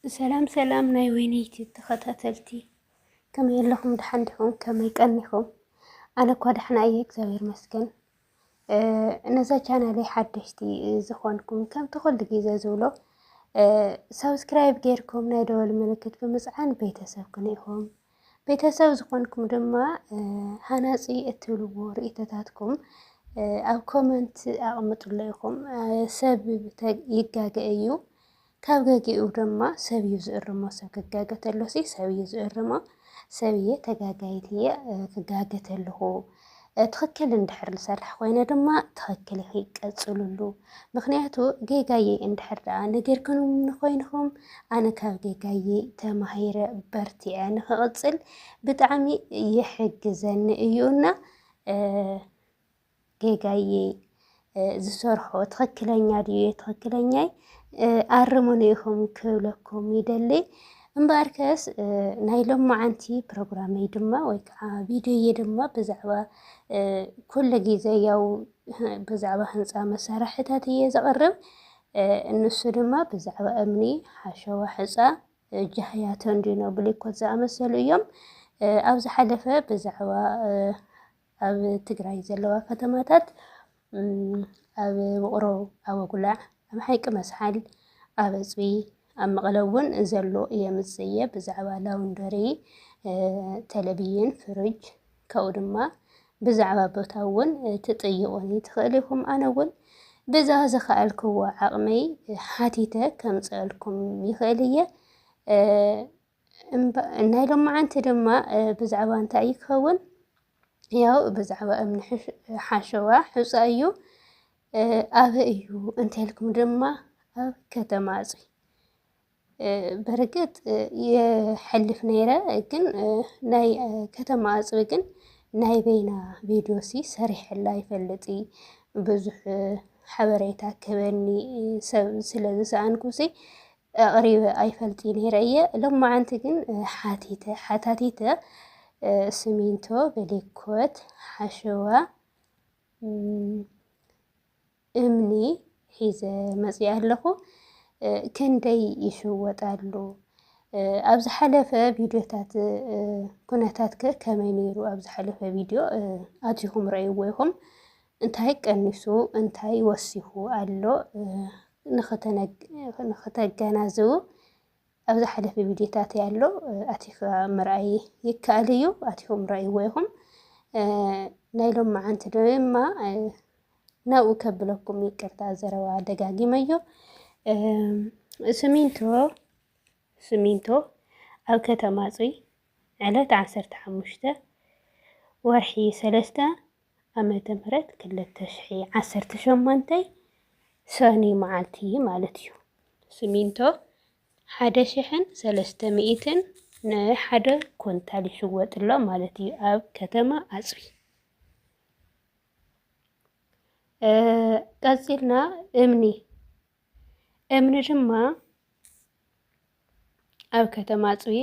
سلام سلام ناي وينيتي تخاتلتي كما يلهم دحندهم كما يقنيهم أنا كوا دحنا أيك زوير مسكن نزا كان لي حدشتي زخونكم كم تقول دقيقة زولو سبسكرايب غيركم ناي دول ملكت بمزعان بيتساب كنيهم بيتساب زخونكم دما هناسي اتلو رئيتاتكم أو كومنت أقمط لكم سبب يقاقا ካብ ገጊኡ ድማ ሰብ እዩ ዝእርሞ ሰብ ክጋገት ኣለሲ ሰብ እዩ ዝእርሞ ሰብየ ተጋጋይት እየ ክጋገት ኣለኹ ትኽክል እንድሕር ዝሰርሕ ኮይነ ድማ ትኽክል ይቀፅሉሉ ምክንያቱ ጌጋየ እንድሕር ደኣ ነገርክንም ንኮይንኩም ኣነ ካብ ጌጋየ ተማሂረ በርቲዐ ንክቕፅል ብጣዕሚ ይሕግዘኒ እዩና ጌጋየ ዝሰርሖ ትኽክለኛ ድዩ ትኽክለኛይ ኣርሙን ኢኹም ክብለኩም ይደሊ እምበርከስ ናይ ሎማዓንቲ ፕሮግራመይ ድማ ወይ ከዓ ቪድዮዬ ድማ ብዛዕባ ኩሉ ግዜ ያው ብዛዕባ ህንፃ መሳርሕታት እየ ዘቕርብ እነሱ ድማ ብዛዕባ እምኒ ሓሸዋ ሕፃ ጃህያ ተንዲኖ ብሊኮት ዝኣመሰሉ እዮም ኣብ ዝሓለፈ ብዛዕባ ኣብ ትግራይ ዘለዋ ከተማታት ኣብ ውቕሮ ኣብ ጉላዕ ኣብ ሓይቂ መስሓል ኣብ ኣፅቢ ኣብ መቐለ እውን ዘሎ የምፅየ ብዛዕባ ላውንደሪ ቴሌቪዥን ፍሪጅ ካብኡ ድማ ብዛዕባ ቦታ እውን ትጥይቁኒ ትኽእል ኢኹም ኣነ እውን ብዛ ዝኸኣልክዎ ዓቕመይ ሓቲተ ከምፅአልኩም ይኽእል እየ ናይ ሎማዓንቲ ድማ ብዛዕባ እንታይ ይኸውን ያው ብዛዕባ እምኒ ሓሸዋ ሕፃ እዩ ኣብ እዩ እንተልኩም ድማ ኣብ ከተማ ኣፅቢ በርግጥ የሕልፍ ነይረ ግን ናይ ከተማ ኣፅቢ ግን ናይ በይና ቪድዮሲ ሰሪሕላ ይፈልጥ ብዙሕ ሓበሬታ ክበኒ ሰብ ስለ ዝሰኣንኩሲ ኣቕሪበ ኣይፈልጢ ነይረ እየ ሎማዓንቲ ግን ሓታቲተ ስሚንቶ በሊኮት ሓሸዋ እምኒ ሒዘ መፅአ ኣለኹ ክንደይ ይሽወጣሉ ኣብ ዝሓለፈ ቪድዮታት ኩነታት ከመይ ነይሩ ኣብ ዝሓለፈ ቪድዮ ኣትኹም ረእይዎ ኢኹም እንታይ ቀኒሱ እንታይ ወሲኹ ኣሎ ንኽተገናዝቡ ኣብ ዝሓለፈ ቪድዮታት ያሎ ኣቲኻ ምርኣይ ይከኣል እዩ ኣትኹም ረእይዎ ኢኹም ናይ ሎማዓንቲ ድማ ናብኡ ከብለኩም ይቅርታ ዘረባ ደጋጊመዮ ስሚንቶ ኣብ ከተማ ኣፅቢ ዕለት 15 ወርሒ 3 ዓመተ ምህረት 2018 ሰኒ መዓልቲ ማለት እዩ ስሚንቶ 1300 ንሓደ ኩንታል ይሽወጥሎ ማለት እዩ ኣብ ከተማ ኣፅቢ ቀፂልና እምኒ ድማ ኣብ ከተማ ኣፅቢ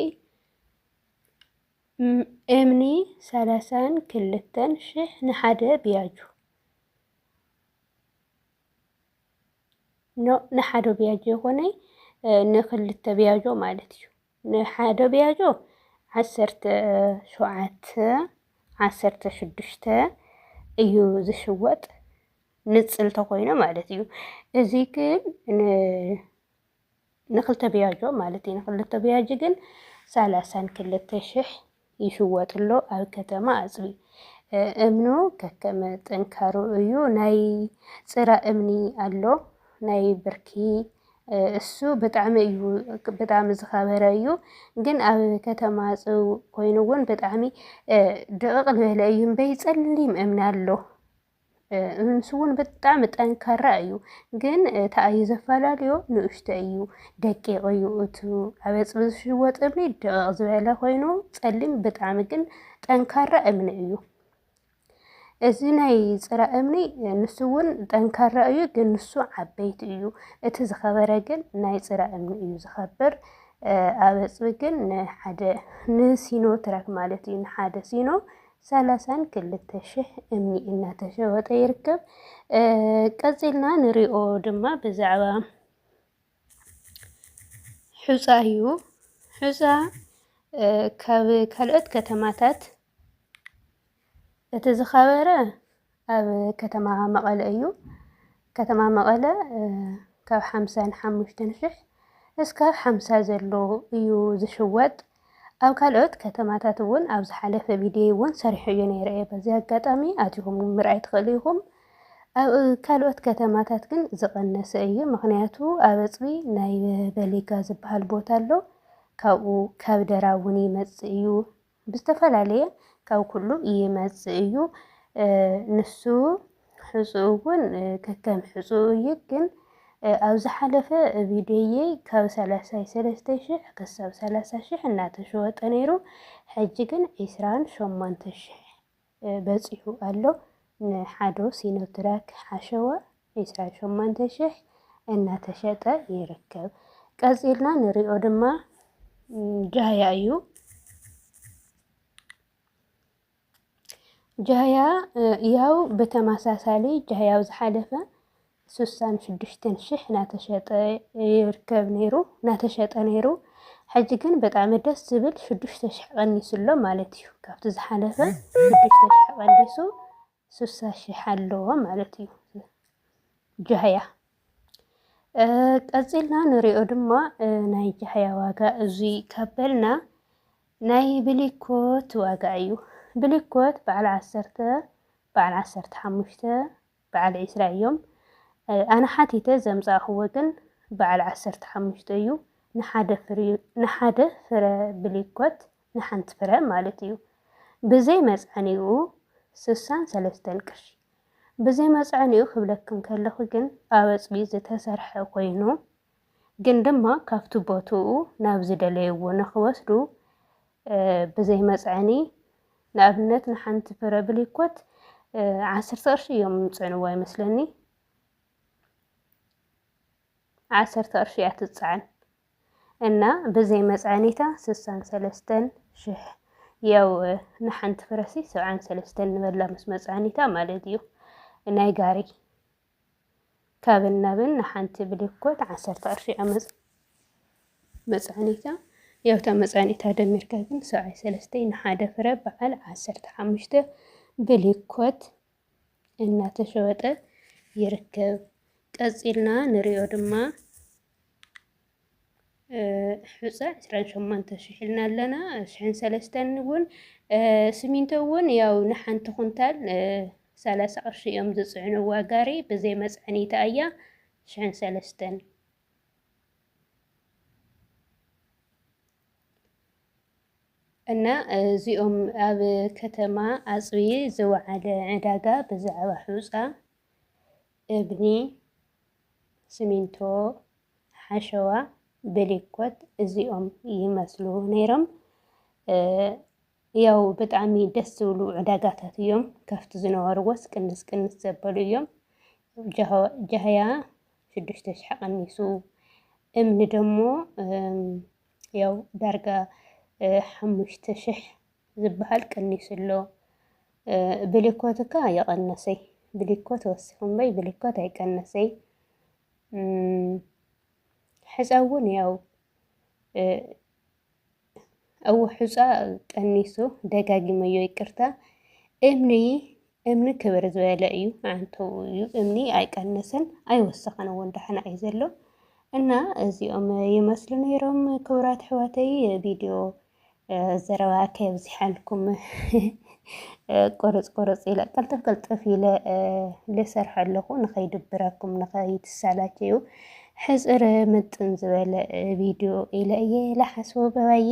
እምኒ 32,000 ንሓደ ቢያጁ ንሓደ ቢያጆ ይኾነይ ንክልተ ቢያጆ ማለት እዩ ንሓደ ቢያጆ 17,16 እዩ ዝሽወጥ ንፅል ተኮይኖ ማለት እዩ እዚ ግን ንክልተ ቢያጆ ማለት እዩ ንክልተ ቢያጆ ግን 32,000 ይሽወጥሎ ኣብ ከተማ ኣፅቢ እምኑ ከከመ ጠንካሩ እዩ ናይ ፅራ እምኒ ኣሎ ናይ ብርኪ እሱ ብጣዕሚ ዝኸበረ እዩ ግን ኣብ ከተማ ኣፅቢ ኮይኑ እውን ብጣዕሚ ደቕቕ ዝበለ እዩ እምበይ ፀሊም እምኒ ኣሎ እንሱ እውን ብጣዕሚ ጠንካራ እዩ ግን ታኣዩ ዘፈላለዮ ንእሽተ እዩ ደቂቕ እዩ እቲ ኣብ ኣፅቢ ዝሽወጥ እምኒ ደቕቕ ዝበለ ኮይኑ ፀሊም ብጣዕሚ ግን ጠንካራ እምኒ እዩ እዚ ናይ ፅራ እምኒ ንሱ እውን ጠንካራ እዩ ግን ንሱ ዓበይቲ እዩ እቲ ዝኸበረ ግን ናይ ፅራ እምኒ እዩ ዝኸብር ኣብ ኣፅቢ ግን ንሲኖ ትራክ ማለት እዩ ንሓደ ሲኖ 32,000 እምኒ እናተሸወጠ ይርከብ ቀፂልና ንሪኦ ድማ ብዛዕባ ሑፃ እዩ ሑፃ ካብ ካልኦት ከተማታት እቲ ዝኸበረ ኣብ ከተማ መቐለ እዩ ከተማ መቐለ ካብ 55,000 እስካብ 50 ዘሎ እዩ ዝሽወጥ ኣብ ካልኦት ከተማታት እውን ኣብ ዝሓለፈ ቪድዮ እውን ሰሪሐዮ ነይረ በዚ ኣጋጣሚ ኣትኹም ምርኣይ ትኽእሉ ኢኹም ኣብ ካልኦት ከተማታት ግን ዝቐነሰ እዩ ምክንያቱ ኣብ ኣፅቢ ናይ በሊጋ ዝበሃል ቦታ ኣሎ ካብኡ ካብ ደራ እውን ይመጽእ እዩ ብዝተፈላለየ ካብ ኩሉ ይመጽእ እዩ ንሱ ሕፁ እውን ከከም ሕፁ እዩ ግን ኣብ ዝሓለፈ ቪድዮዬ ካብ 33,000 ክሳብ 30,000 እናተሸወጠ ነይሩ ሕጂ ግን 28,000 በፂሑ ኣሎ ንሓዶ ሲኖትራክ ሓሸዋ 28,000 እናተሸጠ ይርከብ ቀፂልና ንሪኦ ድማ ጃህያ እዩ ጃህያ ያው በተመሳሳሊ ጃህያ ዝሓለፈ 66,000 እናተሸጠ ይርከብ ነይሩ እናተሸጠ ነይሩ ሕጂ ግን ብጣዕሚ ደስ ዝብል 6,000 ቀኒሱሎ ማለት እዩ ካብቲ ዝሓለፈ 6,000 ቀኒሱ 60,000 ኣለዎ ማለት እዩ ጃህያ ቀፂልና ንሪኦ ድማ ናይ ጃህያ ዋጋ እዙይ ከበልና ናይ ብሊኮት ዋጋ እዩ ብሊኮት በዓል 10 በዓል 15 በዓል 20 እዮም ኣነ ሓቲተ ዘምፃእኽዎ ግን በዓል 15 እዩ ንሓደ ፍረ ብሊኮት ንሓንቲ ፍረ ማለት እዩ ብዘይ መፅዓኒኡ 63 ቅርሺ ብዘይ መፅዓኒኡ ክብለክም ከለኹ ግን ኣብ ኣፅቢ ዝተሰርሐ ኮይኑ ግን ድማ ካብቲ ቦትኡ ናብ ዝደለይዎ ንኽወስዱ ብዘይ መፅዓኒ ንኣብነት ንሓንቲ ፍረ ብሊኮት 10 ቅርሺ እዮም ምፅዕንዋ ይመስለኒ 10 ቅርሺ እያ ትፅዓን እና ብዘይ መፅዓኒታ 63,000 ያው ንሓንቲ ፍረሲ 73 ንበላ ምስ መፅዓኒታ ማለት እዩ ናይ ጋሪ ካብን ናብን ንሓንቲ ብሊኮት 10 ቅርሺ መፅዓኒታ ያው እታ መፅዓኒታ ደሚርካ ግን 73 ንሓደ ፍረ በዓል 15 ብሊኮት እናተሸወጠ ይርከብ ቀፂልና ንሪኦ ድማ ሕፃ 28,000 ኢልና ኣለና 3 እውን ስሚንቶ እውን ያው ንሓንቲ ኩንታል 30 ቅርሺ እዮም ዝፅዕንዋ ጋሪ ብዘይ መፅዓኒታ እያ 3 እና እዚኦም ኣብ ከተማ ኣፅቢ ዝወዓለ ዕዳጋ ብዛዕባ ሕፃ እብኒ ስሚንቶ ሓሸዋ ብሊኮት እዚኦም ይመስሉ ነይሮም ያው ብጣዕሚ ደስ ዝብሉ ዕዳጋታት እዮም ካብቲ ዝነበርዎስ ቅንስ ዘበሉ እዮም ጃህያ 6,000 ቀኒሱ እምኒ ደሞ ያው ዳርጋ 5,000 ዝበሃል ቀኒሱሎ ብሊኮት እካ የቐነሰይ ብሊኮት ወሲኹም በይ ብሊኮት ኣይቀነሰይ ሕፃ እውን ያው أو حصة ቀኒሱ ደጋጊመዮ ይቅርታ እምኒ ክብር ዝበለ እዩ አንተ እምኒ ኣይቀነሰን ኣይወሰኸን ወንዳሕና እዩ ዘሎ እና እዚኦም ይመስሉ ነይሮም ክብራት ሕዋተይ ቪድዮ ዘረባ ከብዝሓልኩም ቆረጽ ኢለ ቀልጠፍ ኢለ ልሰርሕ ኣለኹ ንኸይድብራኩም ንኸይትሳላችሁ ሕፅር ምጥን ዝበለ ቪድዮ ኢለ እየ ላሓስቦ በባዬ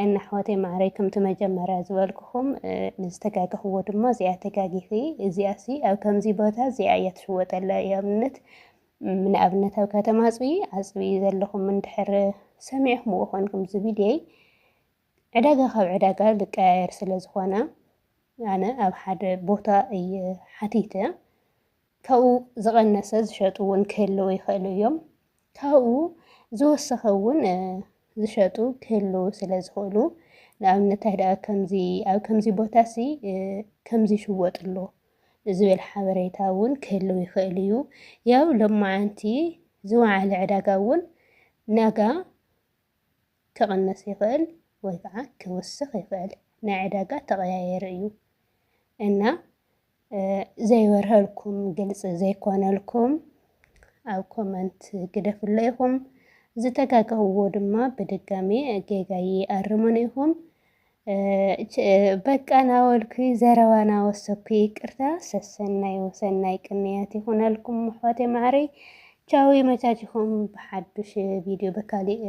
እና ሕዋተይ ማዕረይኩም ተመጀመሪያ ዝበልኩኹም ንዝተጋግኽዎ ድማ እዚኣ ተጋጊኺ እዚኣሲ ኣብ ከምዚ ቦታ እዚኣ እያ ትሽወጠላ የምነት ንኣብነት ኣብ ከተማ ኣፅቢ ዘለኹም እንድሕር ሰሚዕኹምዎ ኮንኩም እዚ ቪድዮ ዕዳጋ ካብ ዕዳጋ ልቀያየር ስለ ዝኾነ ኣነ ኣብ ሓደ ቦታ እየ ሓቲተ ካብኡ ዝቐነሰ ዝሸጡ እውን ክህልው ይኽእሉ እዮም ካብኡ ዝወሰኸ እውን ዝሸጡ ክህልው ስለ ዝኽእሉ ንኣብነት ሃዳ ኣብ ከምዚ ቦታሲ ከምዚ ይሽወጥሎ ዝብል ሓበሬታ እውን ክህልው ይኽእል እዩ ያው ሎማዓንቲ ዝወዓለ ዕዳጋ እውን ናጋ ክቕንስ ይኽእል ወይ ከዓ ክውስኽ ይኽእል ናይ ዕዳጋ ተቐያየር እዩ እና ዘይወርሀልኩም ግልፂ ዘይኮነልኩም ኣብ ኮመንት ግደፍለ ኢኹም ዝተጋገውዎ ድማ ብድጋሚ ጌጋይ ኣርሙን ኢኹም በቃ ናወልኩ ዘረባ ናወሰኩ ይቅርታ ሰናይ ቅንያት ይኹነልኩም ኣሕዋተይ ማዕረይ ቻው ይመቻችኹም ብሓዱሽ ቪድዮ በካሊእ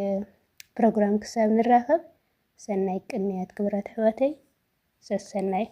ፕሮግራም ክሳብ ንራኸብ ሰናይ ቅንያት ክብረት ኣሕዋተይ ሰናይ